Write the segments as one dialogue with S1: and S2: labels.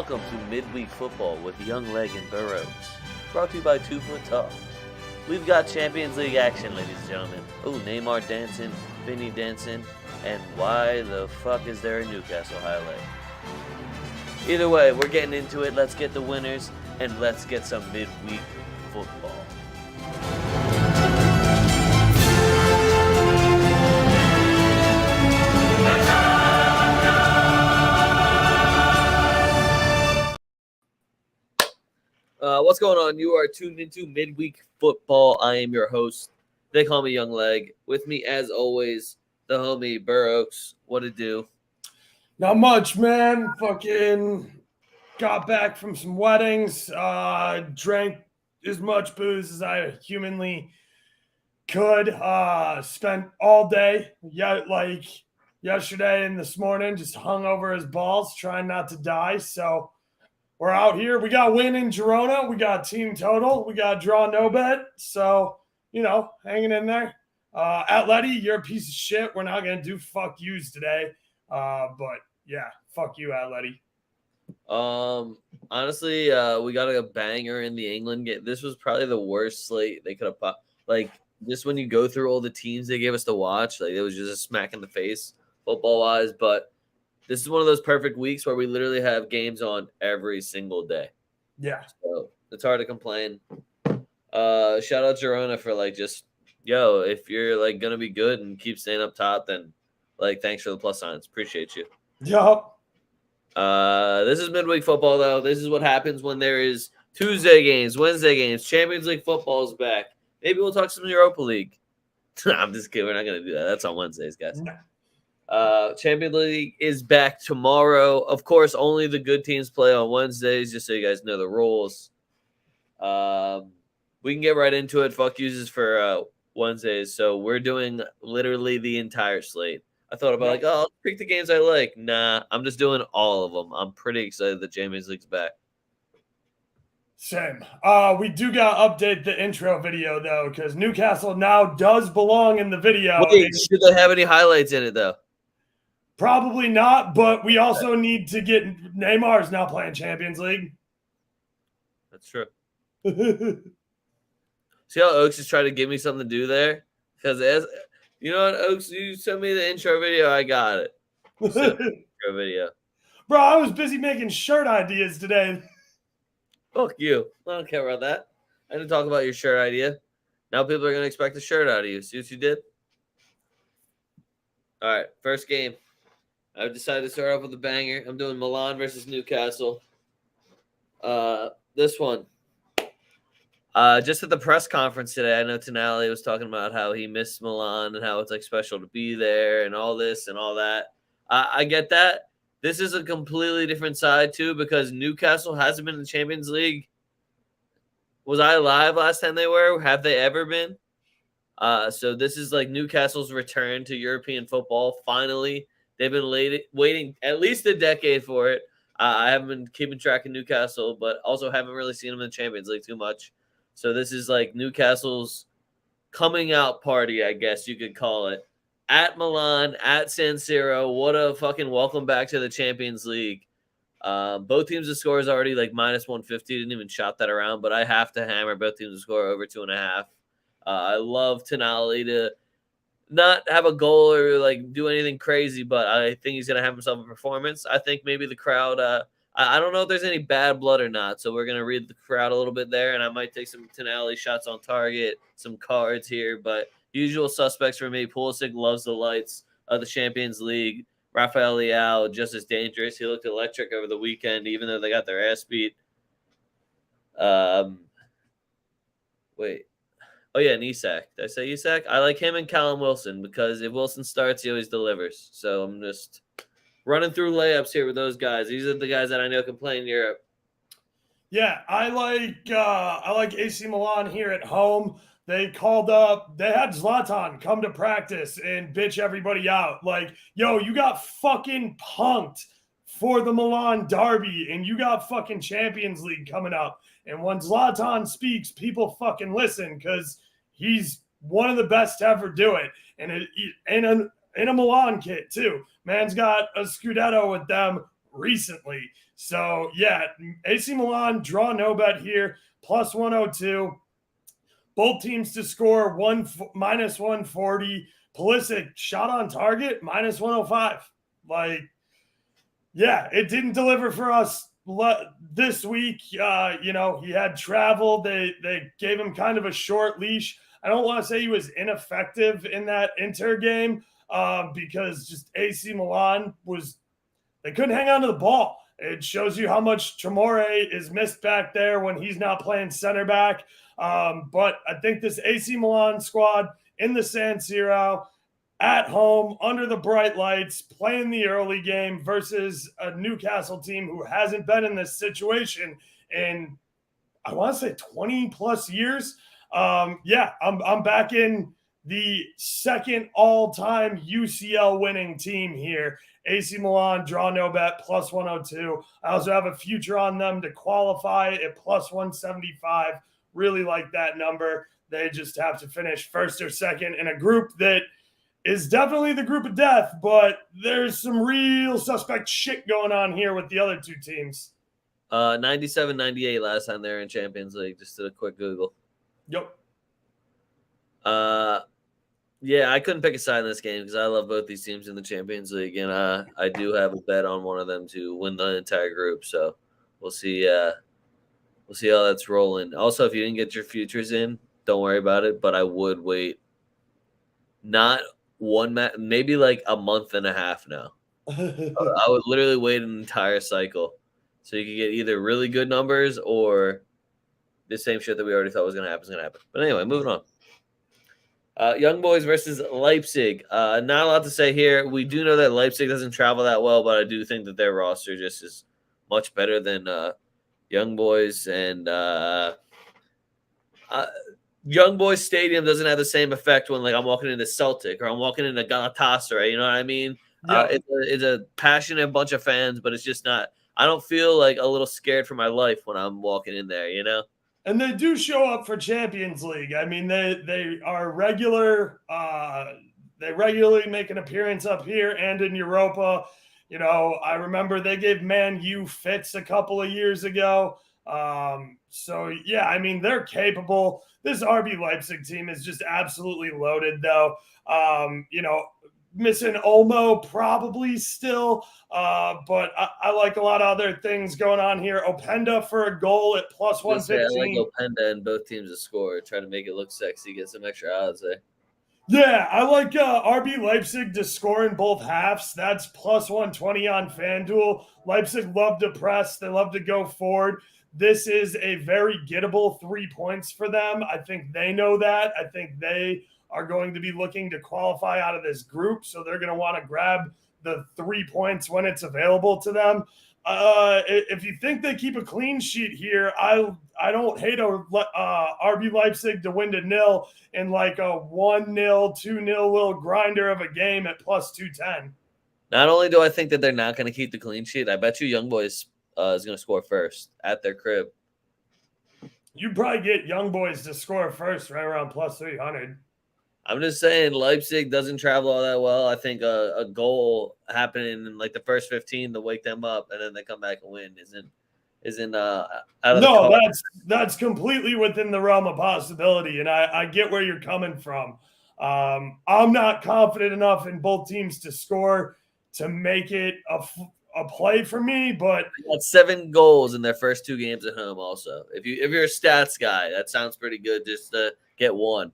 S1: welcome to Midweek Football with Young Leg and BurrOaks, brought to you by TwoFootTalk. We've got Champions League action, ladies and gentlemen. Oh, Neymar dancing, Vinny dancing, and why the fuck is there a Newcastle highlight? Either way, we're getting into it. Let's get the winners, and let's get some midweek football. What's going on? You are tuned into Midweek Football. I am your host. They call me Young Leg. With me, as always, the homie BurrOaks. What it do?
S2: Not much, man. Fucking got back from some weddings. Drank as much booze as I humanly could. Spent all day, like yesterday and this morning, just hung over his balls, trying not to die. So we're out here. We got win in Girona. We got team total. We got draw no bet. So, hanging in there. Atleti, you're a piece of shit. We're not going to do fuck yous today. But yeah, fuck you, Atleti.
S1: Honestly, we got a banger in the England game. This was probably the worst slate they could have popped. Like, just when you go through all the teams they gave us to watch, like, it was just a smack in the face football-wise. But this is one of those perfect weeks where we literally have games on every single day.
S2: Yeah.
S1: So it's hard to complain. Shout out Girona for if you're gonna be good and keep staying up top, then thanks for the plus signs. Appreciate you.
S2: Yup.
S1: This is midweek football though. This is what happens when there is Tuesday games, Wednesday games, Champions League football is back. Maybe we'll talk some Europa League. I'm just kidding. We're not gonna do that. That's on Wednesdays, guys.
S2: No.
S1: Champions League is back tomorrow. Of course, only the good teams play on Wednesdays, just so you guys know the rules. We can get right into it. Fuck uses for Wednesdays. So we're doing literally the entire slate. I thought about I'll pick the games I like. Nah, I'm just doing all of them. I'm pretty excited the Champions League's back.
S2: Same. We do got to update the intro video, though, because Newcastle now does belong in the video.
S1: Wait, should they have any highlights in it, though?
S2: Probably not, but we also need to get Neymar's now playing Champions League.
S1: That's true. See how Oaks is trying to give me something to do there? Because you know what, Oaks, you sent me the intro video, I got it. Intro video.
S2: Bro, I was busy making shirt ideas today.
S1: Fuck you. I don't care about that. I didn't talk about your shirt idea. Now people are going to expect a shirt out of you. See what you did? All right, first game. I've decided to start off with a banger. I'm doing Milan versus Newcastle. This one. Just at the press conference today, I know Tonali was talking about how he missed Milan and how it's special to be there and all this and all that. I get that. This is a completely different side too because Newcastle hasn't been in the Champions League. Was I live last time they were? Have they ever been? So this is Newcastle's return to European football. Finally, they've been waiting at least a decade for it. I haven't been keeping track of Newcastle, but also haven't really seen them in the Champions League too much. So this is Newcastle's coming out party, I guess you could call it. At Milan, at San Siro, what a fucking welcome back to the Champions League. Both teams' to score is already minus 150. Didn't even shop that around, but I have to hammer both teams to score over 2.5. I love Tonali to not have a goal or do anything crazy, but I think he's going to have himself a performance. I think maybe the crowd, I don't know if there's any bad blood or not, so we're going to read the crowd a little bit there, and I might take some Tonali shots on target, some cards here, but usual suspects for me. Pulisic loves the lights of the Champions League. Rafael Leao, just as dangerous. He looked electric over the weekend, even though they got their ass beat. Wait. Oh, yeah, and Isak. Did I say Isak? I like him and Callum Wilson because if Wilson starts, he always delivers. So I'm just running through layups here with those guys. These are the guys that I know can play in Europe.
S2: Yeah, I like AC Milan here at home. They called up, they had Zlatan come to practice and bitch everybody out. You got fucking punked for the Milan derby and you got fucking Champions League coming up. And when Zlatan speaks, people fucking listen because he's one of the best to ever do it. And in a Milan kit too. Man's got a Scudetto with them recently. So, yeah, AC Milan, draw no bet here, plus 102. Both teams to score minus 140. Pulisic shot on target, minus 105. Like, yeah, it didn't deliver for us this week. He had travel. They gave him kind of a short leash. I don't want to say he was ineffective in that Inter game because just AC Milan they couldn't hang on to the ball. It shows you how much Tomori is missed back there when he's not playing center back. But I think this AC Milan squad in the San Siro, at home, under the bright lights, playing the early game versus a Newcastle team who hasn't been in this situation in, I want to say, 20 plus years. I'm back in the second all-time UCL winning team here. AC Milan, draw no bet, plus 102. I also have a future on them to qualify at plus 175. Really like that number. They just have to finish first or second in a group that is definitely the group of death, but there's some real suspect shit going on here with the other two teams.
S1: 97-98 last time they were in Champions League. Just did a quick Google.
S2: Yep.
S1: Yeah, I couldn't pick a side in this game because I love both these teams in the Champions League, and I do have a bet on one of them to win the entire group. So we'll see. We'll see how that's rolling. Also, if you didn't get your futures in, don't worry about it. But I would wait, not one match, maybe like a month and a half now. I would literally wait an entire cycle so you could get either really good numbers or the same shit that we already thought was going to happen is going to happen. But anyway, moving on. Young Boys versus Leipzig. Not a lot to say here. We do know that Leipzig doesn't travel that well, but I do think that their roster just is much better than Young Boys. And Young Boys Stadium doesn't have the same effect when, like, I'm walking into Celtic or I'm walking into Galatasaray. You know what I mean? Yeah. It's a passionate bunch of fans, but it's just not. I don't feel like a little scared for my life when I'm walking in there, you know?
S2: And they do show up for Champions League. I mean, they are regular. They regularly make an appearance up here and in Europa. You know, I remember they gave Man U fits a couple of years ago. So, yeah, I mean, they're capable. This RB Leipzig team is just absolutely loaded, though. Missing Olmo probably still, but I like a lot of other things going on here. Openda for a goal at plus 115.
S1: I like Openda and both teams to score, try to make it look sexy, get some extra odds there.
S2: Yeah, I like RB Leipzig to score in both halves. That's plus 120 on FanDuel. Leipzig love to press. They love to go forward. This is a very gettable 3 points for them. I think they know that. I think they are going to be looking to qualify out of this group, so they're going to want to grab the 3 points when it's available to them. If you think they keep a clean sheet here, I don't hate a RB Leipzig to win to nil in like a 1-0, 2-0 little grinder of a game at plus 210.
S1: Not only do I think that they're not going to keep the clean sheet, I bet you Young Boys is going to score first at their crib.
S2: You'd probably get Young Boys to score first right around plus 300.
S1: I'm just saying Leipzig doesn't travel all that well. I think a goal happening in like the first 15 to wake them up and then they come back and win isn't out of the
S2: No, that's completely within the realm of possibility, and I get where you're coming from. I'm not confident enough in both teams to score to make it a play for me, but
S1: they got 7 goals in their first 2 games at home. Also, if you're a stats guy, that sounds pretty good just to get one.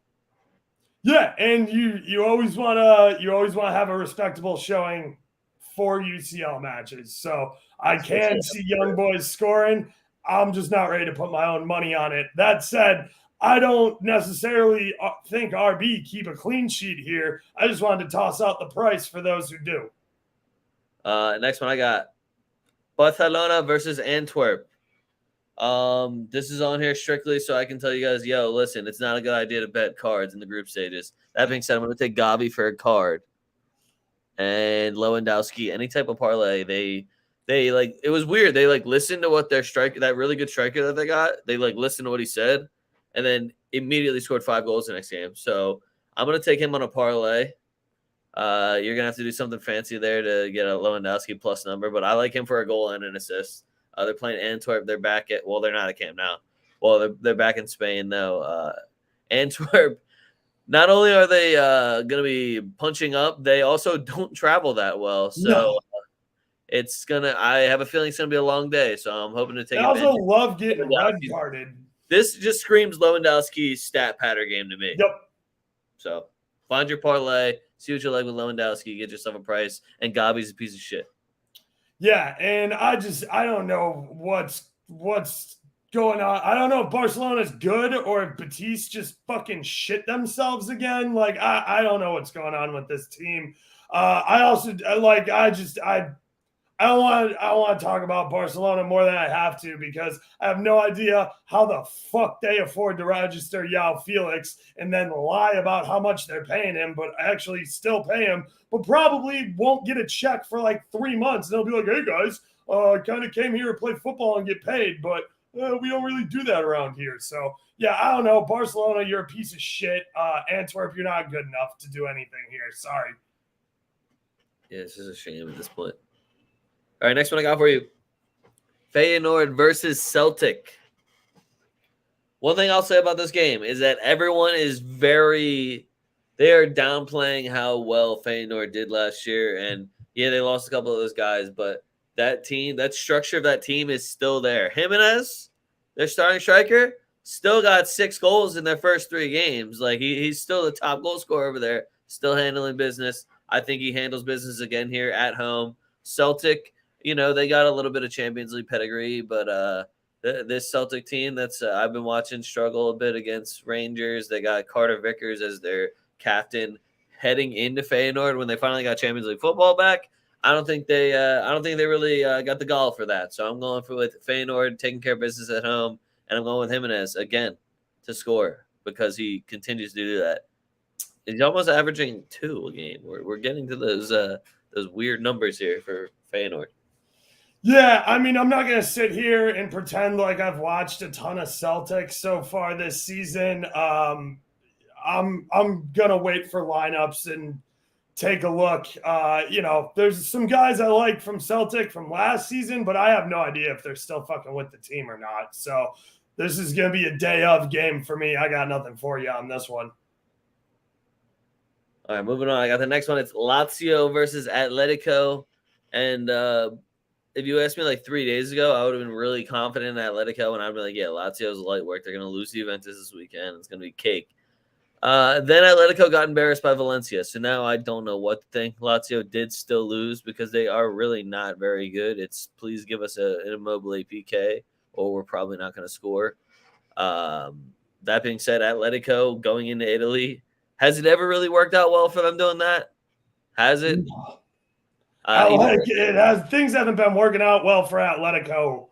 S2: Yeah, and you always want to have a respectable showing for UCL matches. So I can see Young Boys scoring. I'm just not ready to put my own money on it. That said, I don't necessarily think RB keep a clean sheet here. I just wanted to toss out the price for those who do.
S1: Next one I got Barcelona versus Antwerp. This is on here strictly so I can tell you guys, listen, it's not a good idea to bet cards in the group stages. That being said, I'm going to take Gavi for a card and Lewandowski, any type of parlay. They like, it was weird. They like listened to what their striker, that really good striker that they got, they like listened to what he said and then immediately scored 5 goals the next game. So I'm going to take him on a parlay. You're going to have to do something fancy there to get a Lewandowski plus number, but I like him for a goal and an assist. They're playing Antwerp. They're back at they're not at camp now. Well, they're back in Spain though. Antwerp. Not only are they going to be punching up, they also don't travel that well. So
S2: No.
S1: I have a feeling it's going to be a long day. So I'm hoping to take
S2: I also
S1: advantage.
S2: love getting red carded.
S1: This just screams Lewandowski's stat pattern game to me.
S2: Yep.
S1: So find your parlay, see what you like with Lewandowski, get yourself a price, and Gabi's a piece of shit.
S2: Yeah, and I don't know what's going on. I don't know if Barcelona's good or if Batiste just fucking shit themselves again. Like I don't know what's going on with this team. I don't want to talk about Barcelona more than I have to because I have no idea how the fuck they afford to register João Felix and then lie about how much they're paying him, but actually still pay him, but probably won't get a check for like 3 months. And they'll be like, hey guys, I kind of came here to play football and get paid, but we don't really do that around here. So yeah, I don't know. Barcelona, you're a piece of shit. Antwerp, you're not good enough to do anything here. Sorry.
S1: Yeah, it's just a shame at this point. All right, next one I got for you. Feyenord versus Celtic. One thing I'll say about this game is that everyone is they are downplaying how well Feyenord did last year. And yeah, they lost a couple of those guys, but that team, that structure of that team is still there. Jimenez, their starting striker, still got 6 goals in their first 3 games. Like he's still the top goal scorer over there, still handling business. I think he handles business again here at home. Celtic, they got a little bit of Champions League pedigree, but this Celtic team that's I've been watching struggle a bit against Rangers. They got Carter Vickers as their captain heading into Feyenord when they finally got Champions League football back. I don't think they really got the gall for that. So I'm going with Feyenord taking care of business at home, and I'm going with Jimenez again to score because he continues to do that. He's almost averaging 2 a game. We're getting to those weird numbers here for Feyenord.
S2: Yeah, I mean, I'm not going to sit here and pretend like I've watched a ton of Celtics so far this season. I'm going to wait for lineups and take a look. There's some guys I like from Celtic from last season, but I have no idea if they're still fucking with the team or not. So this is going to be a day of game for me. I got nothing for you on this one.
S1: All right, moving on. I got the next one. It's Lazio versus Atletico. And if you asked me like 3 days ago, I would have been really confident in Atletico, and I'd be like, yeah, Lazio's light work. They're going to lose to Juventus this weekend. It's going to be cake. Then Atletico got embarrassed by Valencia, so now I don't know what to think. Lazio did still lose because they are really not very good. It's please give us an Immobile PK, or we're probably not going to score. That being said, Atletico going into Italy, has it ever really worked out well for them doing that? Has it?
S2: Things haven't been working out well for Atletico.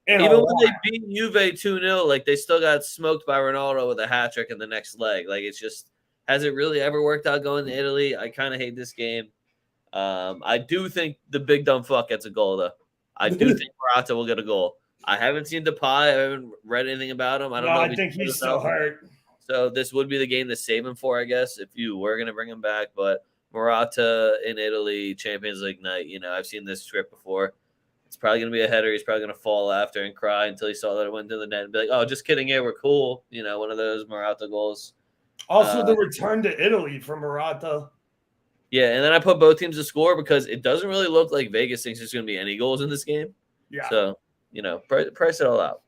S1: Even when they beat Juve 2-0, like they still got smoked by Ronaldo with a hat trick in the next leg. Like it's just, has it really ever worked out going to Italy? I kind of hate this game. I do think the big dumb fuck gets a goal though. I do think Morata will get a goal. I haven't seen Depay. I haven't read anything about him. I don't know.
S2: I think he's still hurt.
S1: So this would be the game to save him for, I guess, if you were going to bring him back. But Morata in Italy, Champions League night, I've seen this script before. It's probably going to be a header. He's probably going to fall after and cry until he saw that it went to the net and be like, oh, just kidding. Yeah, we're cool. One of those Morata goals.
S2: Also, the return to Italy for Morata.
S1: Yeah, and then I put both teams to score because it doesn't really look like Vegas thinks there's going to be any goals in this game.
S2: Yeah.
S1: So, price it all out.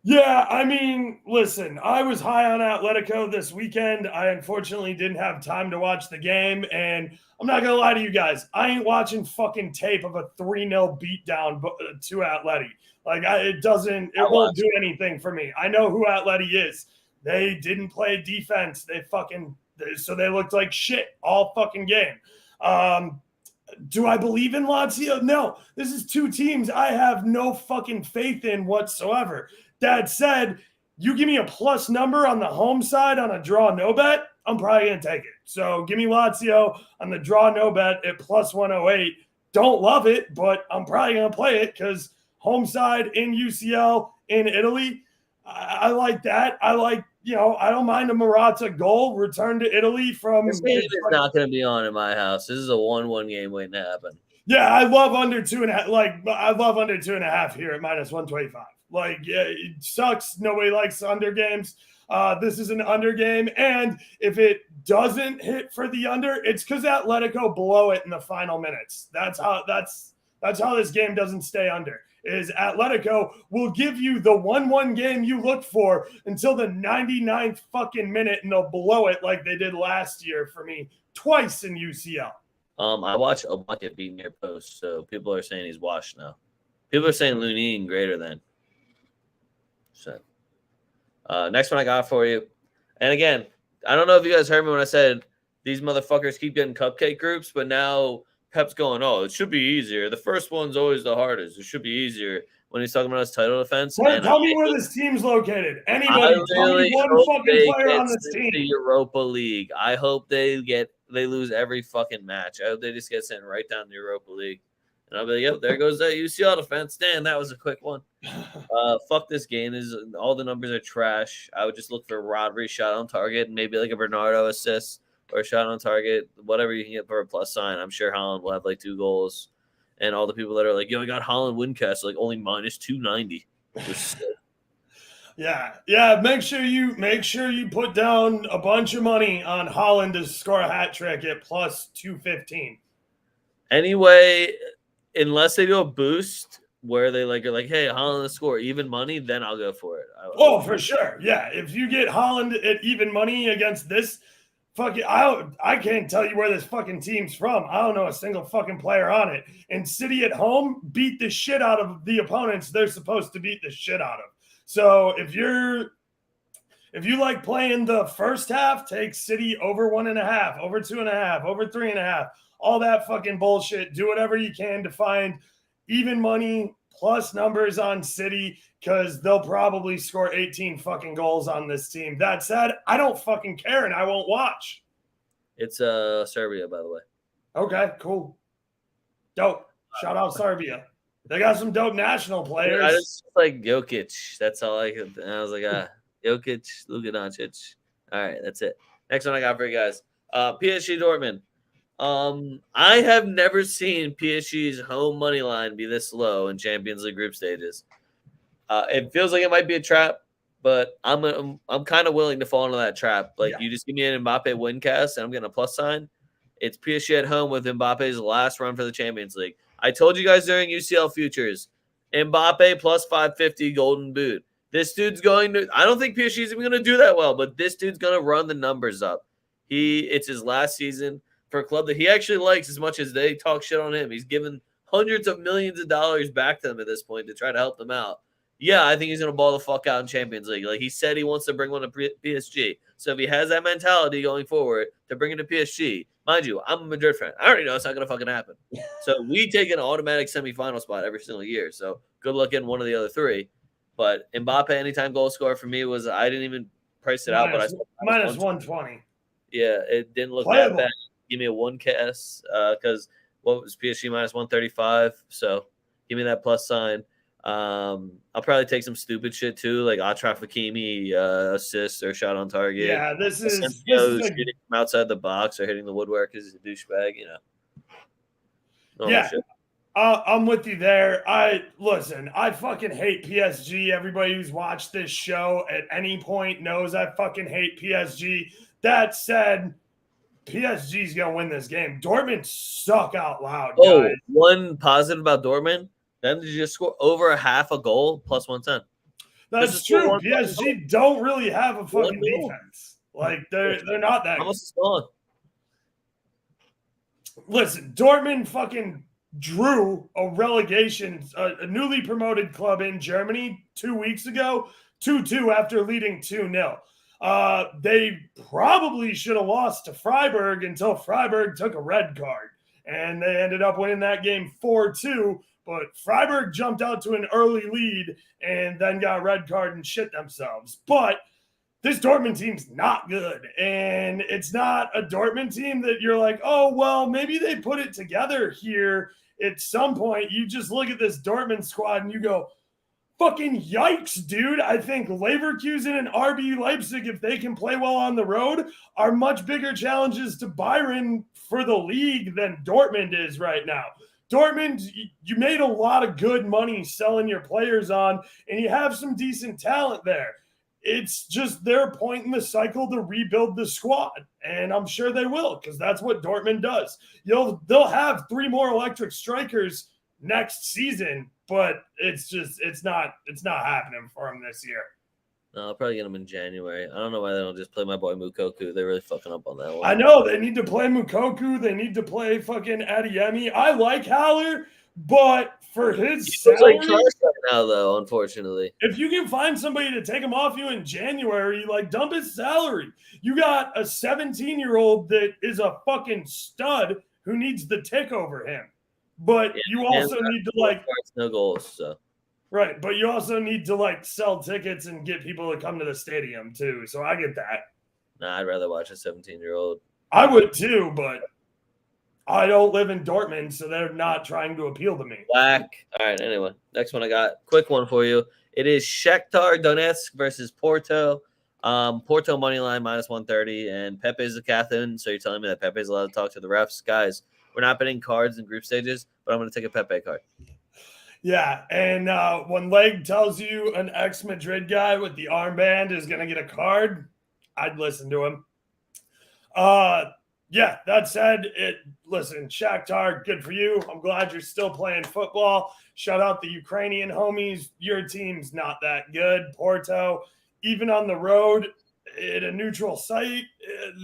S2: Yeah, I mean, listen, I was high on Atletico this weekend. I unfortunately didn't have time to watch the game, and I'm not going to lie to you guys. I ain't watching fucking tape of a 3-0 beatdown to Atleti. Like, it won't do anything for me. I know who Atleti is. They didn't play defense. So they looked like shit all fucking game. Do I believe in Lazio? No. This is 2 teams I have no fucking faith in whatsoever. That said, you give me a plus number on the home side on a draw no bet, I'm probably going to take it. So give me Lazio on the draw no bet at plus 108. Don't love it, but I'm probably going to play it because home side in UCL in Italy, I like that. I like, I don't mind a Morata goal, return to Italy from.
S1: This game is not going to be on in my house. This is a 1-1 game waiting to happen.
S2: Yeah, I love under 2.5. I love under 2.5 here at -125. Yeah, it sucks. Nobody likes under games. This is an under game, and if it doesn't hit for the under, it's because Atletico blow it in the final minutes. That's how this game doesn't stay under. Is Atletico will give you the 1-1 game you look for until the 99th fucking minute, and they'll blow it like they did last year for me twice in UCL.
S1: I watched Obama get beat near post, so people are saying he's washed now. People are saying Lunin greater than. So, next one I got for you. And again, I don't know if you guys heard me when I said these motherfuckers keep getting cupcake groups, but now Pep's going, oh, it should be easier. The first one's always the hardest. It should be easier when he's talking about his title defense.
S2: Tell me where this team's located. Anybody, tell me one fucking player on this team.
S1: The Europa League. I hope they lose every fucking match. I hope they just get sent right down the Europa League. And I'll be like, yep, there goes that UCL defense. Dan, that was a quick one. Fuck this game. All the numbers are trash. I would just look for Rodri shot on target and maybe like a Bernardo assist or a shot on target, whatever you can get for a plus sign. I'm sure Holland will have like 2 goals. And all the people that are like, yo, I got Holland Windcast, like only -290.
S2: Yeah. Make sure you put down a bunch of money on Holland to score a hat trick at +215.
S1: Anyway, unless they do a boost where they are like, hey, Holland to score even money, then I'll go for it.
S2: For sure. Yeah. If you get Holland at even money against this fucking, I can't tell you where this fucking team's from. I don't know a single fucking player on it. And City at home beat the shit out of the opponents they're supposed to beat the shit out of. So if you like playing the first half, take City over 1.5, over 2.5, over 3.5, all that fucking bullshit. Do whatever you can to find even money plus numbers on City, because they'll probably score 18 fucking goals on this team. That said, I don't fucking care, and I won't watch.
S1: It's Serbia, by the way.
S2: Okay, cool. Dope. Shout out Serbia. They got some dope national players.
S1: I just like Jokic. That's all I could. And I was like, Jokic, Luka Doncic. All right, that's it. Next one I got for you guys. PSG Dortmund. I have never seen PSG's home money line be this low in Champions League group stages. It feels like it might be a trap, but I'm kind of willing to fall into that trap. You just give me an Mbappe win cast, and I'm getting a plus sign. It's PSG at home with Mbappe's last run for the Champions League. I told you guys during UCL Futures, Mbappe plus 550 golden boot. This dude's going to – I don't think PSG is even going to do that well, but this dude's going to run the numbers up. It's his last season for a club that he actually likes as much as they talk shit on him. He's given hundreds of millions of dollars back to them at this point to try to help them out. Yeah, I think he's going to ball the fuck out in Champions League. Like he said, he wants to bring one to PSG. So if he has that mentality going forward to bring it to PSG, mind you, I'm a Madrid fan. I already know it's not going to fucking happen. So we take an automatic semifinal spot every single year. So good luck getting one of the other 3. But Mbappe anytime goal score for me was I didn't even price it out, but I saw
S2: -120.
S1: Yeah, it didn't look that bad. Give me a 1 cast because what was PSG -135? So give me that plus sign. I'll probably take some stupid shit too, like Achraf Hakimi assist or shot on target.
S2: Yeah, this is
S1: hitting from outside the box or hitting the woodwork is a douchebag,
S2: Yeah, I'm with you there. I fucking hate PSG. Everybody who's watched this show at any point knows I fucking hate PSG. That said, PSG's gonna win this game. Dortmund suck out loud, guys.
S1: One positive about Dortmund. Then they just score over a half a goal plus 110.
S2: That's true. PSG don't really have a fucking defense. They're not that.
S1: Almost gone.
S2: Listen, Dortmund fucking drew a relegation, a newly promoted club in Germany 2 weeks ago, 2-2 after leading 2-0. They probably should have lost to Freiburg until Freiburg took a red card, and they ended up winning that game 4-2. But Freiburg jumped out to an early lead and then got a red card and shit themselves. But this Dortmund team's not good. And it's not a Dortmund team that you're like, oh, well, maybe they put it together here at some point. You just look at this Dortmund squad and you go, fucking yikes, dude. I think Leverkusen and RB Leipzig, if they can play well on the road, are much bigger challenges to Bayern for the league than Dortmund is right now. Dortmund, you made a lot of good money selling your players on, and you have some decent talent there. It's just their point in the cycle to rebuild the squad, and I'm sure they will, because that's what Dortmund does. They'll have 3 more electric strikers next season, but it's not happening for them this year.
S1: No, I'll probably get them in January. I don't know why they don't just play my boy Mukoku. They're really fucking up on that one.
S2: I know they need to play Mukoku. They need to play fucking Adeyemi. I like Haller, but for his salary,
S1: like right now, though, unfortunately,
S2: if you can find somebody to take him off you in January, like dump his salary. You got a 17-year-old that is a fucking stud who needs the tick over him. But you also need to like
S1: no goals, so.
S2: Right, but you also need to like sell tickets and get people to come to the stadium too. So I get that.
S1: Nah, I'd rather watch a 17-year-old.
S2: I would too, but I don't live in Dortmund, so they're not trying to appeal to me.
S1: Whack. All right, anyway. Next one I got. Quick one for you. It is Shakhtar Donetsk versus Porto. Porto money line -130, and Pepe's the captain, so you're telling me that Pepe's allowed to talk to the refs? Guys, we're not betting cards in group stages, but I'm going to take a Pepe card.
S2: Yeah, and when Leg tells you an ex-Madrid guy with the armband is going to get a card, I'd listen to him. Yeah, that said, listen, Shakhtar, good for you. I'm glad you're still playing football. Shout out the Ukrainian homies. Your team's not that good. Porto, even on the road at a neutral site,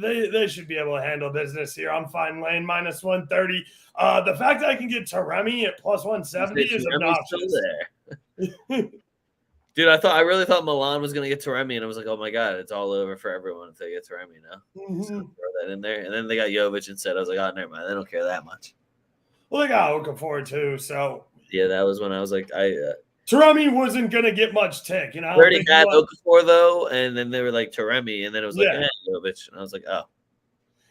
S2: they should be able to handle business here. I'm fine laying -130. The fact that I can get Taremi at +170 is obnoxious.
S1: There. Dude, I really thought Milan was going to get Taremi, and I was like, oh my God, it's all over for everyone if they get Taremi now.
S2: Mm-hmm.
S1: So throw that in there. And then they got Jovic instead. I was like, oh, never mind. They don't care that much.
S2: Well, they got Okafor too, so.
S1: Yeah, that was when I was like,
S2: Taremi wasn't going to get much tick. You know,
S1: I already had Okafor, though, and then they were like Taremi, and then it was like, Jovic. And I was like, oh.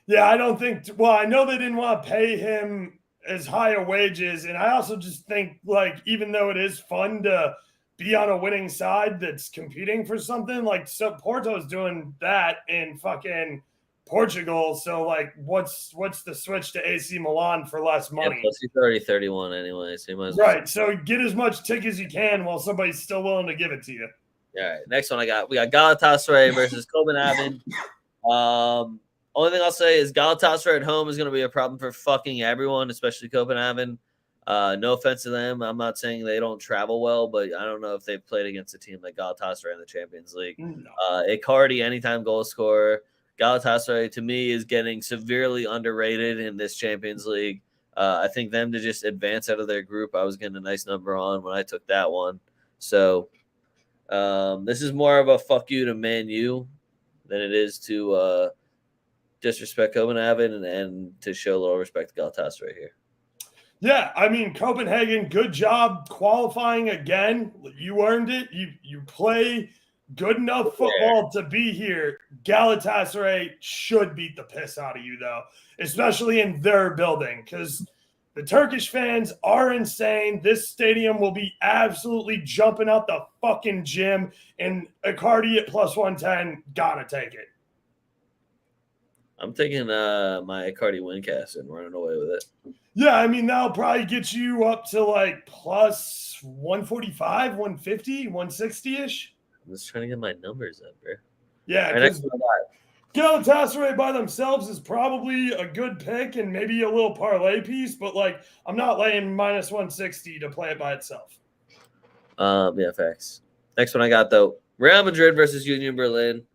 S2: Yeah, I don't think – well, I know they didn't want to pay him as high a wages, and I also just think, like, even though it is fun to be on a winning side that's competing for something, like, so Porto's doing that in fucking Portugal, so, like, what's the switch to AC Milan for less money?
S1: Yeah, plus he's already 31 anyway, so you might as
S2: well. Right, so get as much tick as you can while somebody's still willing to give it to you.
S1: All right, next one we got Galatasaray versus Kobenhavn. Only thing I'll say is Galatasaray at home is going to be a problem for fucking everyone, especially Kobenhavn. No offense to them. I'm not saying they don't travel well, but I don't know if they've played against a team like Galatasaray in the Champions League. No. Icardi, anytime goal scorer. Galatasaray, to me, is getting severely underrated in this Champions League. I think them to just advance out of their group, I was getting a nice number on when I took that one. So this is more of a fuck you to Man U than it is to disrespect Kobenhavn and to show a little respect to Galatasaray here.
S2: Yeah, I mean, Copenhagen, good job qualifying again. You earned it. You play good enough football to be here. Galatasaray should beat the piss out of you, though, especially in their building, because the Turkish fans are insane. This stadium will be absolutely jumping out the fucking gym, and Icardi at +110, gotta take it.
S1: I'm taking my Icardi Wincast and running away with it.
S2: Yeah, I mean, that'll probably get you up to like +145, 150, 160-ish.
S1: I'm just trying to get my numbers up, bro.
S2: Yeah, because Galatasaray by themselves is probably a good pick and maybe a little parlay piece, but like I'm not laying -160 to play it by itself.
S1: Yeah, facts. Next one I got, though. Real Madrid versus Union Berlin.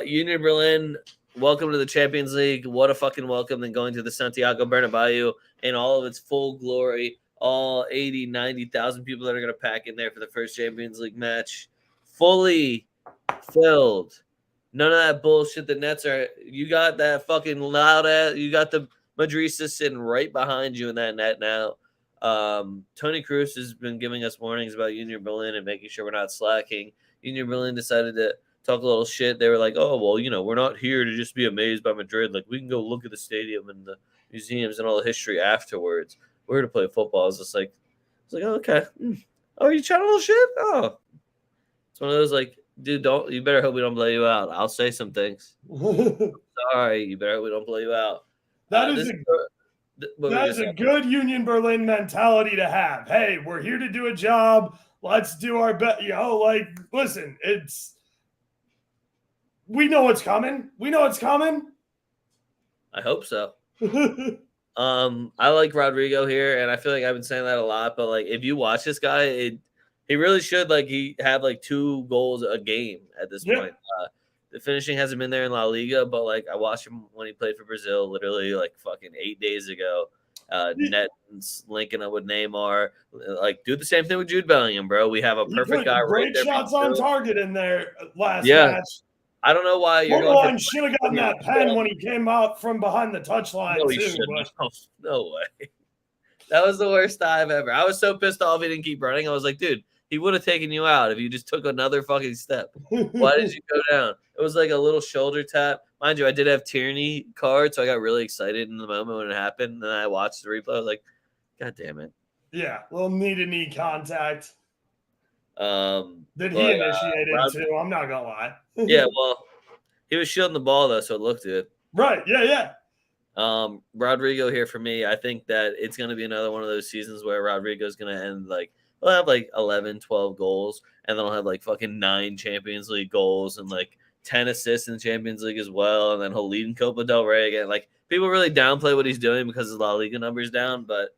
S1: Union Berlin, welcome to the Champions League. What a fucking welcome than going to the Santiago Bernabeu in all of its full glory. All 80, 90,000 people that are going to pack in there for the first Champions League match. Fully filled. None of that bullshit. The Nets are – you got that fucking loud ass – you got the Madrista sitting right behind you in that net now. Tony Cruz has been giving us warnings about Union Berlin and making sure we're not slacking. Union Berlin decided to talk a little shit. They were like, oh, well, you know, we're not here to just be amazed by Madrid. Like, we can go look at the stadium and the museums and all the history afterwards. We're here to play football. It's like, oh, okay. Oh, you chatting a little shit? Oh. It's one of those, like, dude, you better hope we don't blow you out. I'll say some things. Sorry, you better hope we don't blow you out.
S2: That's a good Union Berlin mentality to have. Hey, we're here to do a job. Let's do our best. Listen, we know what's coming.
S1: I hope so. I like Rodrigo here, and I feel like I've been saying that a lot. But like, if you watch this guy, he really should he have like 2 goals a game at this point. The finishing hasn't been there in La Liga, but like I watched him when he played for Brazil, literally like fucking 8 days ago. Net's linking up with Neymar. Like, do the same thing with Jude Bellingham, bro. We have a perfect guy right there.
S2: Great shots on target in there last match.
S1: I don't know why you're
S2: going. Should have gotten that pen when he came out from behind the touchline.
S1: No, he shouldn't. No way. That was the worst dive ever. I was so pissed off he didn't keep running. I was like, dude, he would have taken you out if you just took another fucking step. Why did you go down? It was like a little shoulder tap. Mind you, I did have Tierney card, so I got really excited in the moment when it happened. And then I watched the replay. I was like, God damn it.
S2: Yeah, little knee-to-knee contact. Did he initiate it too? I'm not going to lie.
S1: Yeah, well, he was shielding the ball, though, so it looked good.
S2: Right, yeah.
S1: Rodrigo here for me. I think that it's going to be another one of those seasons where Rodrigo's going to end he'll have 11, 12 goals, and then he'll have fucking 9 Champions League goals and 10 assists in the Champions League as well, and then he'll lead in Copa del Rey again. People really downplay what he's doing because his La Liga numbers down, but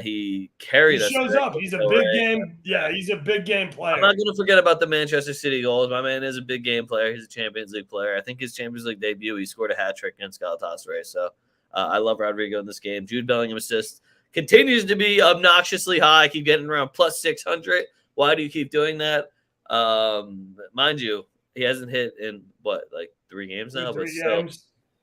S1: he carried us.
S2: He shows up. He's a big game. Yeah, he's a big game player.
S1: I'm not going to forget about the Manchester City goals. My man is a big game player. He's a Champions League player. I think his Champions League debut, he scored a hat trick against Galatasaray. So I love Rodrigo in this game. Jude Bellingham assist continues to be obnoxiously high. I keep getting around plus 600. Why do you keep doing that? Mind you, he hasn't hit in 3 games now, but still.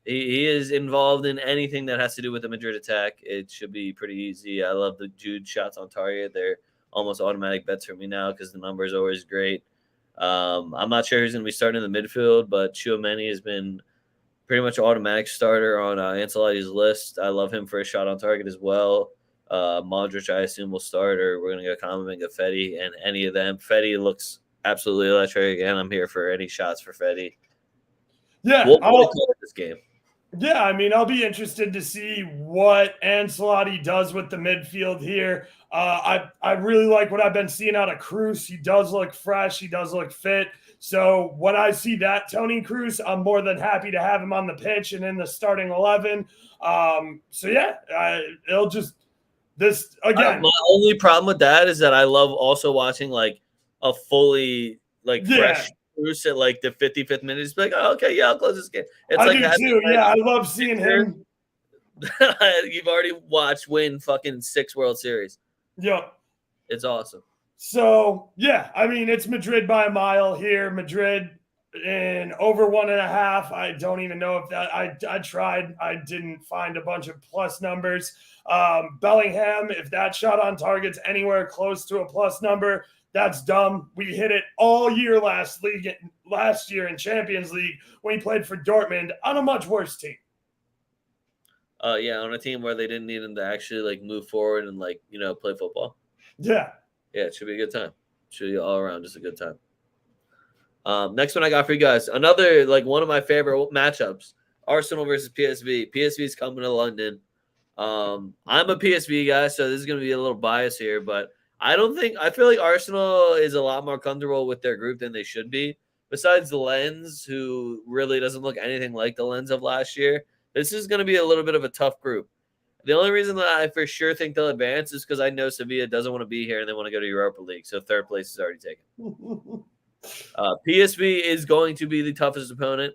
S1: He is involved in anything that has to do with the Madrid attack. It should be pretty easy. I love the Jude shots on target. They're almost automatic bets for me now because the number is always great. I'm not sure who's going to be starting in the midfield, but Tchouameni has been pretty much automatic starter on Ancelotti's list. I love him for a shot on target as well. Modric, I assume, will start, or we're going to go Kamavinga, Fetty, and any of them. Fetty looks absolutely electric. Again, I'm here for any shots for Fetty.
S2: Yeah,
S1: we'll play this game.
S2: Yeah, I mean, I'll be interested to see what Ancelotti does with the midfield here. I really like what I've been seeing out of Cruz. He does look fresh. He does look fit. So when I see that Toni Kroos, I'm more than happy to have him on the pitch and in the starting 11. It'll just this again.
S1: My only problem with that is that I love also watching a fully fresh Bruce at the 55th minute. He's like, oh, okay, yeah, I'll close this game. It's
S2: I do too. Yeah, I love seeing him.
S1: You've already watched win fucking 6 World Series.
S2: Yep.
S1: It's awesome.
S2: So, yeah, I mean, it's Madrid by a mile here. Madrid in over 1.5. I don't even know if that I tried. I didn't find a bunch of plus numbers. Bellingham, if that shot on target's anywhere close to a plus number, that's dumb. We hit it all year last year in Champions League when he played for Dortmund on a much worse team.
S1: On a team where they didn't need him to actually move forward and play football.
S2: Yeah.
S1: Yeah, it should be a good time. Should be all around just a good time. Next one I got for you guys. Another one of my favorite matchups. Arsenal versus PSV. PSV is coming to London. I'm a PSV guy, so this is going to be a little bias here, but I feel like Arsenal is a lot more comfortable with their group than they should be. Besides the Lens, who really doesn't look anything like the Lens of last year, this is going to be a little bit of a tough group. The only reason that I for sure think they'll advance is because I know Sevilla doesn't want to be here and they want to go to Europa League, so 3rd place is already taken. PSV is going to be the toughest opponent.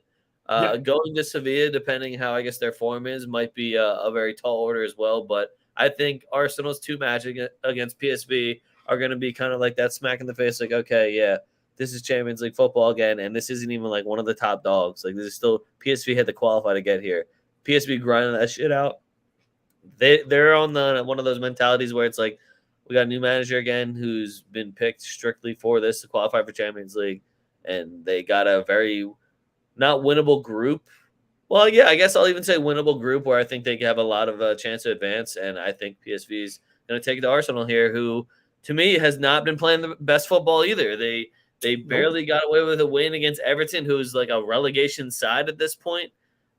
S1: Going to Sevilla, depending how I guess their form is, might be a very tall order as well, but I think Arsenal's 2 matches against PSV are going to be kind of like that smack in the face, okay, yeah, this is Champions League football again, and this isn't even one of the top dogs. This is still PSV had to qualify to get here. PSV grinding that shit out. They're on one of those mentalities where it's we got a new manager again who's been picked strictly for this to qualify for Champions League, and they got a very not winnable group. Well, yeah, I guess I'll even say winnable group where I think they have a lot of chance to advance, and I think PSV is going to take it to Arsenal here, who, to me, has not been playing the best football either. They barely got away with a win against Everton, who's a relegation side at this point,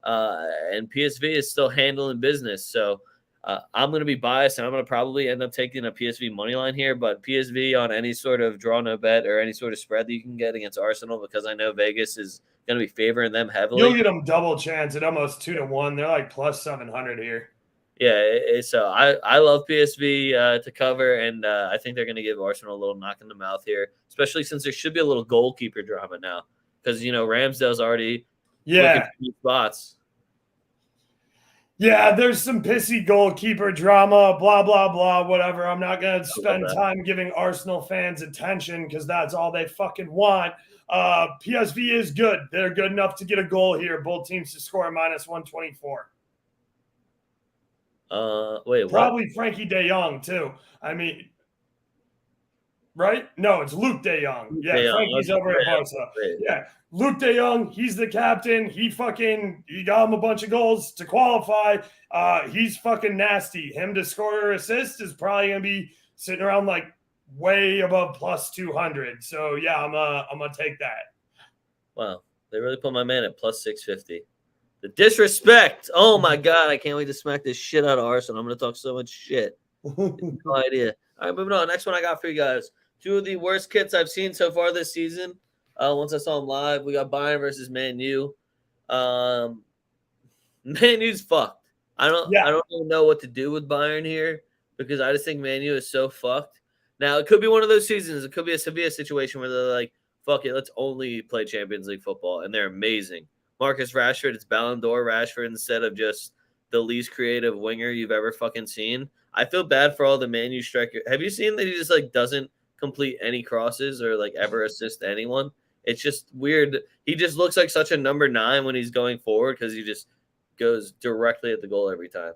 S1: and PSV is still handling business. So I'm going to be biased, and I'm going to probably end up taking a PSV money line here, but PSV on any sort of draw no bet or any sort of spread that you can get against Arsenal, because I know Vegas is going to be favoring them heavily.
S2: You'll get them double chance at almost 2-1. They're like plus 700 here.
S1: Yeah, so I love PSV to cover, and I think they're going to give Arsenal a little knock in the mouth here, especially since there should be a little goalkeeper drama now, because Ramsdale's already looking for new spots.
S2: Yeah, there's some pissy goalkeeper drama, blah, blah, blah, whatever. I'm not going to spend time giving Arsenal fans attention because that's all they fucking want. PSV is good. They're good enough to get a goal here. Both teams to score minus 124.
S1: Wait,
S2: probably what? Frankie de Jong, too. I mean, right? No, it's Luke de Jong. Yeah, Frankie's over at Barca. Yeah. Luke de Jong, he's the captain. He got him a bunch of goals to qualify. He's fucking nasty. Him to score or assist is probably gonna be sitting around like way above plus 200. So yeah, I'm gonna take that.
S1: Wow, they really put my man at plus 650. The disrespect. Oh my god, I can't wait to smack this shit out of Arsenal. I'm gonna talk so much shit. No idea. All right, moving on. Next one I got for you guys. Two of the worst kits I've seen so far this season. Once I saw them live, we got Bayern versus Man U. Man U's fucked. I don't even know what to do with Bayern here because I just think Man U is so fucked. Now, it could be one of those seasons. It could be a Sevilla situation where they're like, fuck it, let's only play Champions League football, and they're amazing. Marcus Rashford, it's Ballon d'Or Rashford instead of just the least creative winger you've ever fucking seen. I feel bad for all the Man U striker. Have you seen that he just doesn't complete any crosses or ever assist anyone? It's just weird. He just looks like such a number 9 when he's going forward because he just goes directly at the goal every time.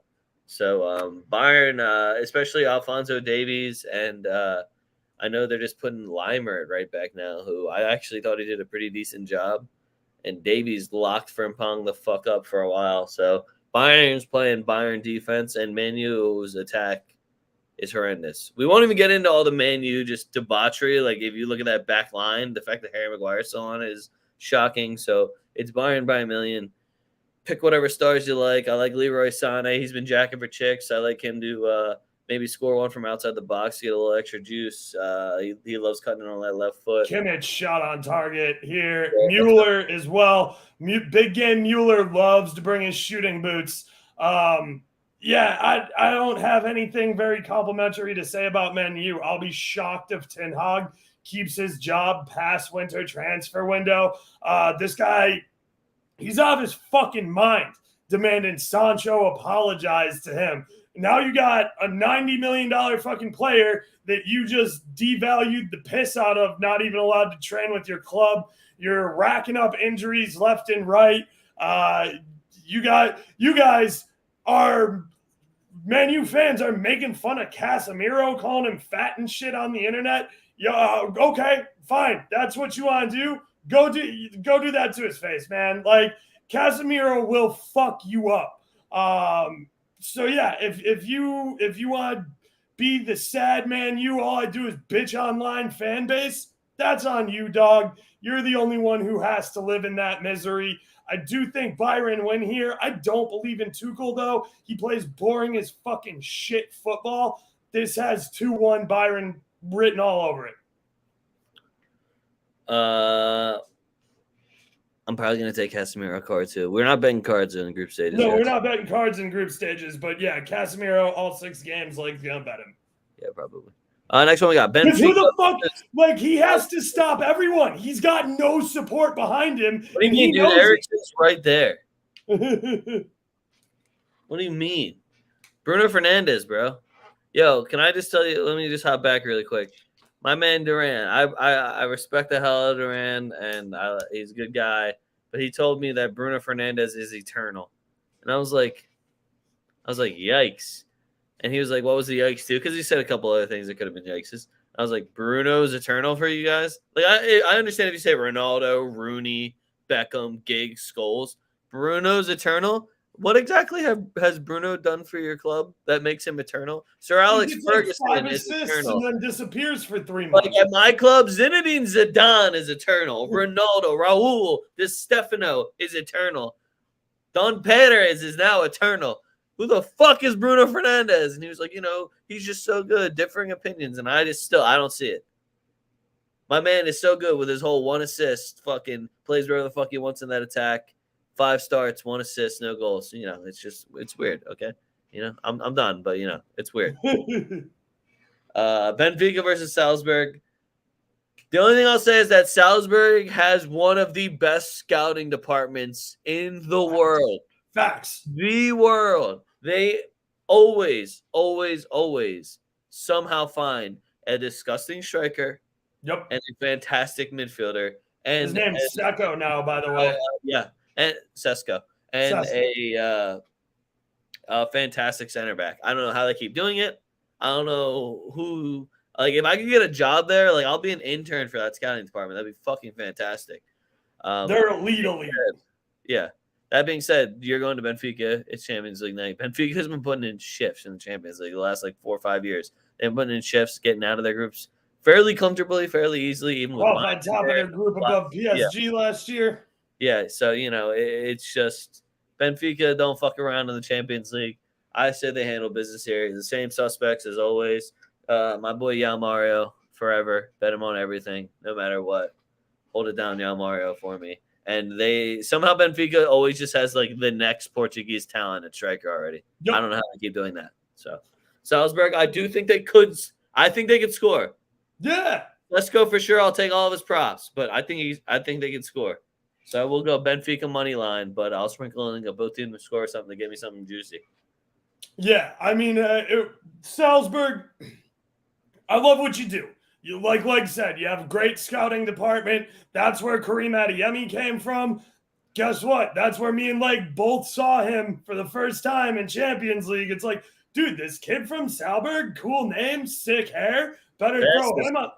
S1: So Bayern, especially Alphonso Davies, and I know they're just putting Leimert right back now, who I actually thought he did a pretty decent job. And Davies locked Frimpong the fuck up for a while. So Bayern's playing Bayern defense, and Man U's attack is horrendous. We won't even get into all the Man U just debauchery. If you look at that back line, the fact that Harry Maguire's still on it is shocking. So it's Bayern by a million. Pick whatever stars you like. I like Leroy Sané. He's been jacking for chicks. I like him to maybe score one from outside the box to get a little extra juice. He loves cutting it on that left foot.
S2: Kimmich shot on target here. Yeah. Mueller as well. Big game Mueller loves to bring his shooting boots. Yeah, I don't have anything very complimentary to say about Man U. I'll be shocked if Ten Hag keeps his job past winter transfer window. This guy, he's out of his fucking mind demanding Sancho apologize to him. Now you got a $90 million fucking player that you just devalued the piss out of, not even allowed to train with your club. You're racking up injuries left and right. You guys are Man U fans are making fun of Casemiro, calling him fat and shit on the internet. Yeah, okay, fine. That's what you want to do. Go do that to his face, man. Casemiro will fuck you up. So yeah, if you want to be the sad Man U, all I do is bitch online fan base. That's on you, dog. You're the only one who has to live in that misery. I do think Bayern win here. I don't believe in Tuchel, though. He plays boring as fucking shit football. This has 2-1 Bayern written all over it.
S1: I'm probably going to take Casemiro card, too. We're not betting cards in the group stages.
S2: No, we're not betting cards in group stages. But, yeah, Casemiro, all 6 games, going to bet him.
S1: Yeah, probably. Next one we got Benfica.
S2: Who the fuck? He has to stop everyone. He's got no support behind him.
S1: What do you mean, dude? Ericsson's right there. What do you mean? Bruno Fernandes, bro. Yo, can I just tell you? Let me just hop back really quick. My man Duran, I respect the hell out of Duran, and he's a good guy. But he told me that Bruno Fernandes is eternal, and I was like, yikes. And he was like, what was the yikes too? Because he said a couple other things that could have been yikes. I was like, Bruno's eternal for you guys? I understand if you say Ronaldo, Rooney, Beckham, Giggs, Scholes. Bruno's eternal? What exactly has Bruno done for your club that makes him eternal? Sir Alex Ferguson is eternal.
S2: And then disappears for 3 months.
S1: At my club, Zinedine Zidane is eternal. Ronaldo, Raul, Di Stefano is eternal. Don Perez is now eternal. who the fuck is Bruno Fernandes? And he was like, he's just so good. Differing opinions. And I don't see it. My man is so good with his whole 1 assist, fucking plays wherever the fuck he wants in that attack. 5 starts, 1 assist, no goals. It's weird, okay? I'm done, but, it's weird. Benfica versus Salzburg. The only thing I'll say is that Salzburg has one of the best scouting departments in the world.
S2: Facts.
S1: The world. They always, always, always somehow find a disgusting striker.
S2: Yep.
S1: And a fantastic midfielder. And
S2: his name's Seco now, by the way.
S1: Yeah. And Sesko. And a fantastic center back. I don't know how they keep doing it. I don't know who. Like, if I could get a job there, like, I'll be an intern for that scouting department. That'd be fucking fantastic.
S2: They're elite.
S1: Yeah. That being said, you're going to Benfica. It's Champions League night. Benfica has been putting in shifts in the Champions League the last, 4 or 5 years. They've been putting in shifts, getting out of their groups fairly comfortably, fairly easily. Even with
S2: on top of their group above PSG last year.
S1: Yeah, so, it's just Benfica don't fuck around in the Champions League. I say they handle business here. The same suspects as always. My boy Yao Mario, forever. Bet him on everything, no matter what. Hold it down, Yao Mario, for me. And somehow Benfica always just has, the next Portuguese talent at striker already. Yep. I don't know how they keep doing that. So, Salzburg, I do think they could. I think they could score.
S2: Yeah.
S1: Let's go for sure. I'll take all of his props, but I think they can score. So we'll go Benfica money line, but I'll sprinkle in both teams to score something to give me something juicy.
S2: Yeah, I mean, Salzburg, I love what you do. You like I said, you have a great scouting department. That's where Karim Adeyemi came from. Guess what? That's where me and both saw him for the first time in Champions League. It's like, dude, this kid from Salzburg, cool name, sick hair. Better throw him up.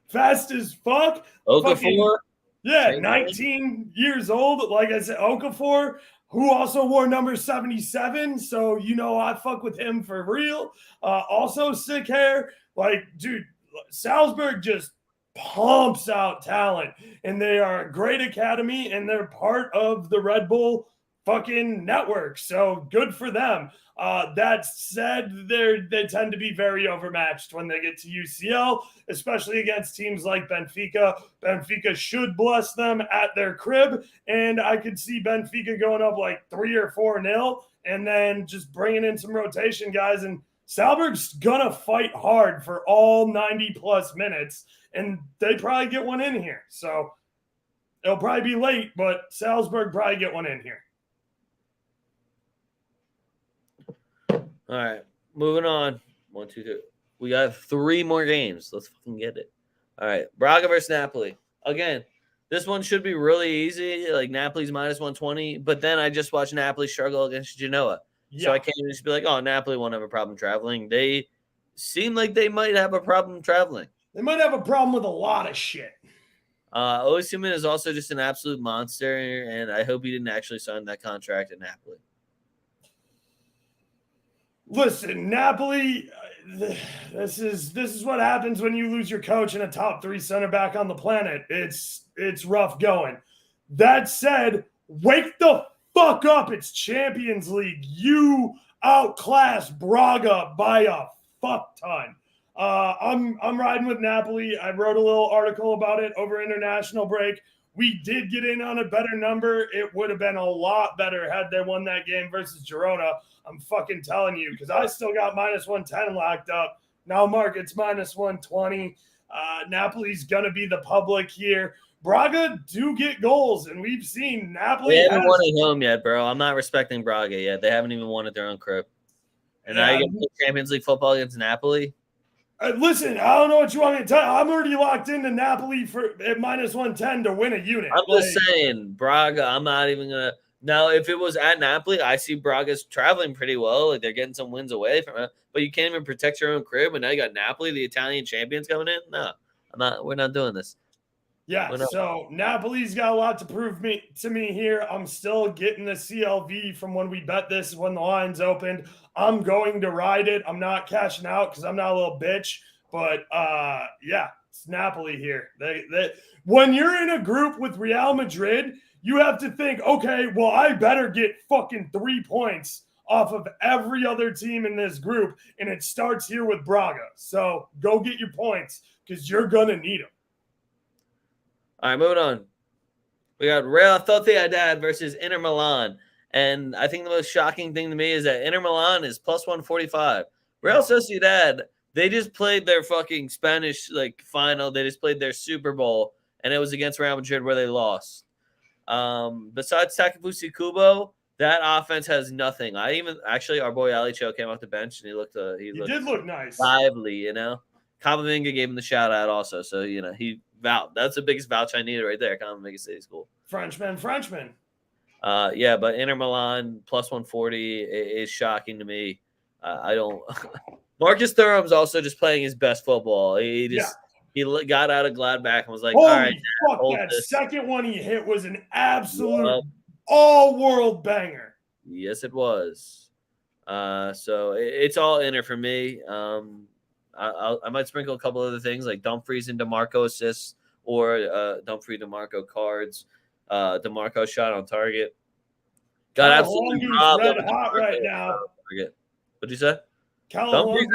S2: Fast as fuck.
S1: Okafor.
S2: Yeah, 19 years old. Like I said, Okafor, who also wore number 77. So, I fuck with him for real. Also sick hair. Dude, Salzburg just pumps out talent. And they are a great academy. And they're part of the Red Bull fucking network. So good for them. That said, they tend to be very overmatched when they get to UCL, especially against teams like Benfica. Benfica should bless them at their crib, and I could see Benfica going up 3 or 4-0, and then just bringing in some rotation guys. And Salzburg's gonna fight hard for all 90+ minutes, and they probably get one in here. So it'll probably be late, but Salzburg probably get one in here.
S1: All right, moving on. 1, 2, 3. We got 3 more games. Let's fucking get it. All right, Braga versus Napoli. Again, this one should be really easy. Napoli's minus 120, but then I just watched Napoli struggle against Genoa. Yeah. So I can't just be like, oh, Napoli won't have a problem traveling. They seem like they might have a problem traveling.
S2: They might have a problem with a lot of shit.
S1: Osimhen is also just an absolute monster, and I hope he didn't actually sign that contract at Napoli.
S2: Listen, Napoli, this is what happens when you lose your coach and a top 3 center back on the planet. It's rough going. That said, wake the fuck up. It's Champions League. You outclassed Braga by a fuck ton. I'm riding with Napoli. I wrote a little article about it over international break. We did get in on a better number. It would have been a lot better had they won that game versus Girona. I'm fucking telling you, because I still got minus 110 locked up. Now market's minus 120. Napoli's going to be the public here. Braga do get goals, and we've seen Napoli.
S1: They haven't won at home yet, bro. I'm not respecting Braga yet. They haven't even won at their own crib. And now you get to play Champions League football against Napoli.
S2: Listen, I don't know what you want me to tell you. I'm already locked into Napoli at minus 110 to win a unit.
S1: I'm just saying, Braga, I'm not even going to. Now, if it was at Napoli, I see Braga's traveling pretty well. They're getting some wins away from it. But you can't even protect your own crib. And now you got Napoli, the Italian champions, coming in. No, we're not doing this.
S2: Yeah, so Napoli's got a lot to prove to me here. I'm still getting the CLV from when we bet this when the lines opened. I'm going to ride it. I'm not cashing out because I'm not a little bitch. But, yeah, it's Napoli here. When you're in a group with Real Madrid, you have to think, okay, well, I better get fucking 3 points off of every other team in this group, and it starts here with Braga. So go get your points because you're going to need them.
S1: All right, moving on. We got Real Sociedad versus Inter Milan. And I think the most shocking thing to me is that Inter Milan is plus 145. Real Sociedad, they just played their fucking Spanish final. They just played their Super Bowl, and it was against Real Madrid where they lost. Besides Takefusa Kubo, that offense has nothing. Our boy Ali Cho came off the bench and he
S2: did look nice,
S1: lively. Kamavinga gave him the shout out also, so he vouched. That's the biggest vouch I needed right there. Kamavinga City's cool.
S2: Frenchman.
S1: Yeah, but Inter Milan plus 140 is shocking to me. I don't. Marcus Thuram's also just playing his best football. He got out of Gladbach and was like,
S2: holy
S1: all right,
S2: fuck, that second one he hit was an absolute all-world banger.
S1: Yes, it was. So it's all Inter for me. I might sprinkle a couple other things like Dumfries and DeMarco assists or Dumfries DeMarco cards. DeMarco shot on target. Got absolutely robbed
S2: red hot right now.
S1: What'd you say?
S2: Dumfries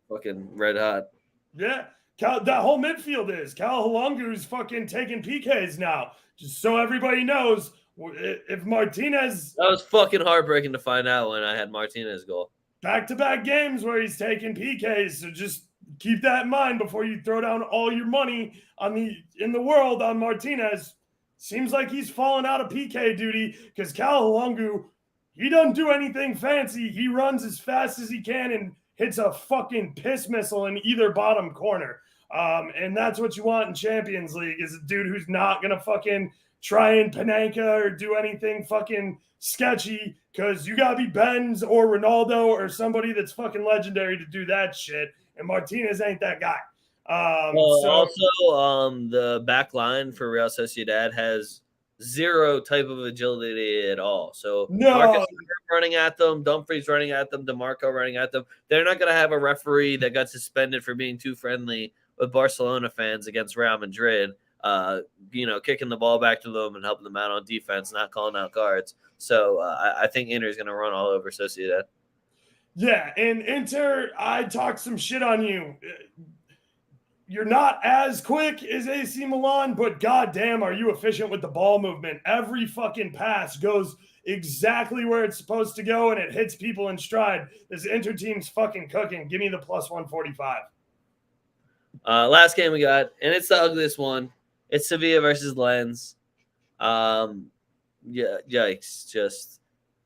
S1: fucking red hot.
S2: Yeah. That whole midfield is. Cal Halungu's fucking taking PKs now. Just so everybody knows, if Martinez...
S1: That was fucking heartbreaking to find out when I had Martinez goal.
S2: Back-to-back games where he's taking PKs, so just keep that in mind before you throw down all your money in the world on Martinez. Seems like he's fallen out of PK duty because Cal Halungu, he doesn't do anything fancy. He runs as fast as he can and hits a fucking piss missile in either bottom corner. And that's what you want in Champions League is a dude who's not going to fucking try and Panenka or do anything fucking sketchy because you got to be Benz or Ronaldo or somebody that's fucking legendary to do that shit. And Martinez ain't that guy.
S1: The back line for Real Sociedad has zero type of agility at all. So Marcus running at them, Dumfries running at them, DeMarco running at them. They're not going to have a referee that got suspended for being too friendly with Barcelona fans against Real Madrid, kicking the ball back to them and helping them out on defense, not calling out cards. So I think Inter is going to run all over Sociedad.
S2: Yeah, and Inter, I talked some shit on you. You're not as quick as AC Milan, but goddamn, are you efficient with the ball movement? Every fucking pass goes exactly where it's supposed to go, and it hits people in stride. This Inter team's fucking cooking. Give me the plus 145.
S1: Last game we got, and it's the ugliest one. It's Sevilla versus Lens. Yikes. Just,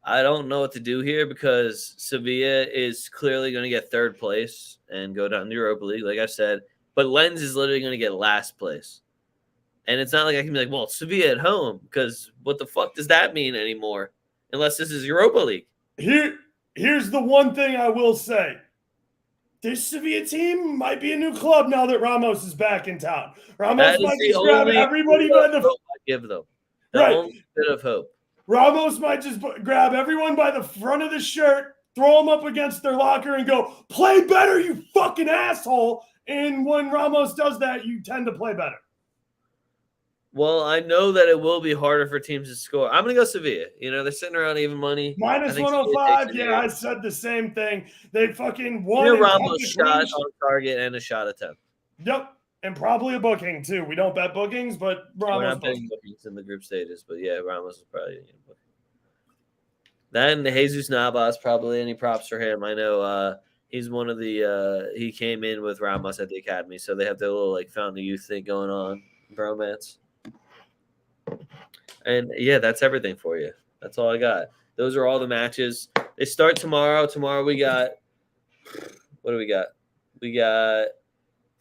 S1: I don't know what to do here because Sevilla is clearly going to get third place and go down to Europa League, like I said. But Lens is literally going to get last place. And it's not like I can be like, well, Sevilla at home, because what the fuck does that mean anymore? Unless this is Europa League.
S2: Here's the one thing I will say. This Sevilla team might be a new club now that Ramos is back in town. Ramos might just grab everybody by the...
S1: I give them. The only bit of hope.
S2: Ramos might just grab everyone by the front of the shirt, throw them up against their locker and go, play better, you fucking asshole. And when Ramos does that, you tend to play better.
S1: Well, I know that it will be harder for teams to score. I'm going to go Sevilla. They're sitting around even money.
S2: Minus 105. Yeah, I said the same thing. They fucking won.
S1: Ramos shot on target and a shot attempt.
S2: Yep. And probably a booking, too. We don't bet bookings, but Ramos.
S1: We're not betting bookings in the group stages, but yeah, Ramos is probably a booking. Then Jesus Navas, probably any props for him. I know he's one of the he came in with Ramos at the academy, so they have their little fountain of youth thing going on, bromance. And yeah, that's everything for you. That's all I got. Those are all the matches. They start tomorrow. Tomorrow we got what do we got? We got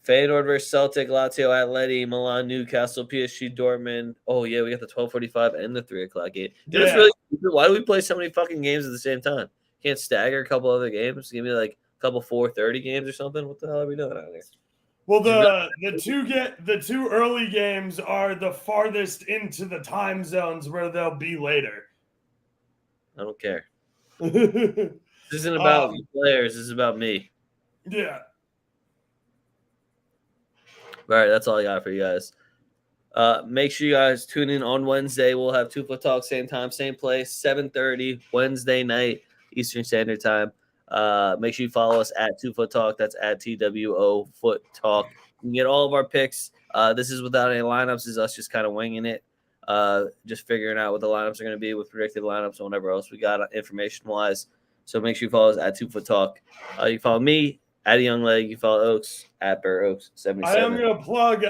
S1: Feyenord versus Celtic, Lazio, Atleti, Milan, Newcastle, PSG, Dortmund. Oh yeah, we got the 12:45 and the 3:00 game. Dude, that's really stupid. Why do we play so many fucking games at the same time? Can't stagger a couple other games? Give me a couple 4:30 games or something. What the hell are we doing out here?
S2: Well, the two early games are the farthest into the time zones where they'll be later.
S1: I don't care. This isn't about players. This is about me.
S2: Yeah.
S1: All right, that's all I got for you guys. Make sure you guys tune in on Wednesday. We'll have TwoFootTalk, same time, same place, 7:30 Wednesday night. Eastern Standard Time. Make sure you follow us at TwoFootTalk. That's at TWO Foot Talk. You can get all of our picks. This is without any lineups. This is us just kind of winging it. Just figuring out what the lineups are going to be with predicted lineups and whatever else we got information-wise. So make sure you follow us at TwoFootTalk. You can follow me at Young Leg. You follow Oaks at BurrOaks 77.
S2: I am going to plug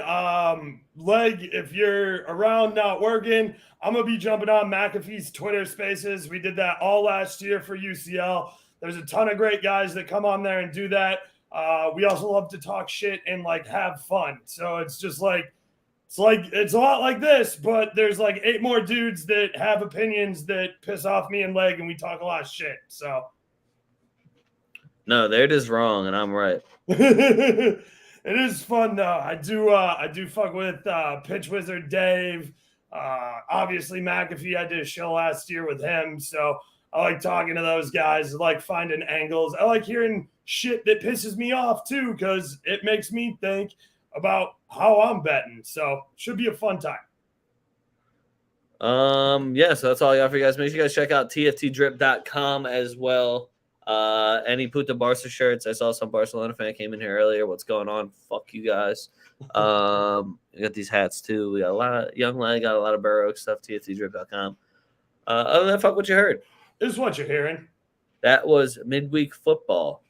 S2: Leg. If you're around not working, I'm going to be jumping on McAfee's Twitter Spaces. We did that all last year for UCL. There's a ton of great guys that come on there and do that. We also love to talk shit and like have fun. So it's just like it's a lot like this, but there's like 8 more dudes that have opinions that piss off me and Leg, and we talk a lot of shit. So
S1: no, they're just wrong, and I'm right.
S2: It is fun though. I do fuck with Pitch Wizard Dave. Obviously McAfee. I did a show last year with him, so I like talking to those guys. I like finding angles. I like hearing shit that pisses me off too, because it makes me think about how I'm betting. So should be a fun time.
S1: Yeah, so that's all I got for you guys. Make sure you guys check out tftdrip.com as well. Any Puta Barca shirts. I saw some Barcelona fan came in here earlier. What's going on? Fuck you guys. We got these hats too. We got a lot of Young Leg, got a lot of BurrOaks stuff, tftdrip.com. Other than that, fuck what you heard.
S2: This is what you're hearing.
S1: That was midweek football.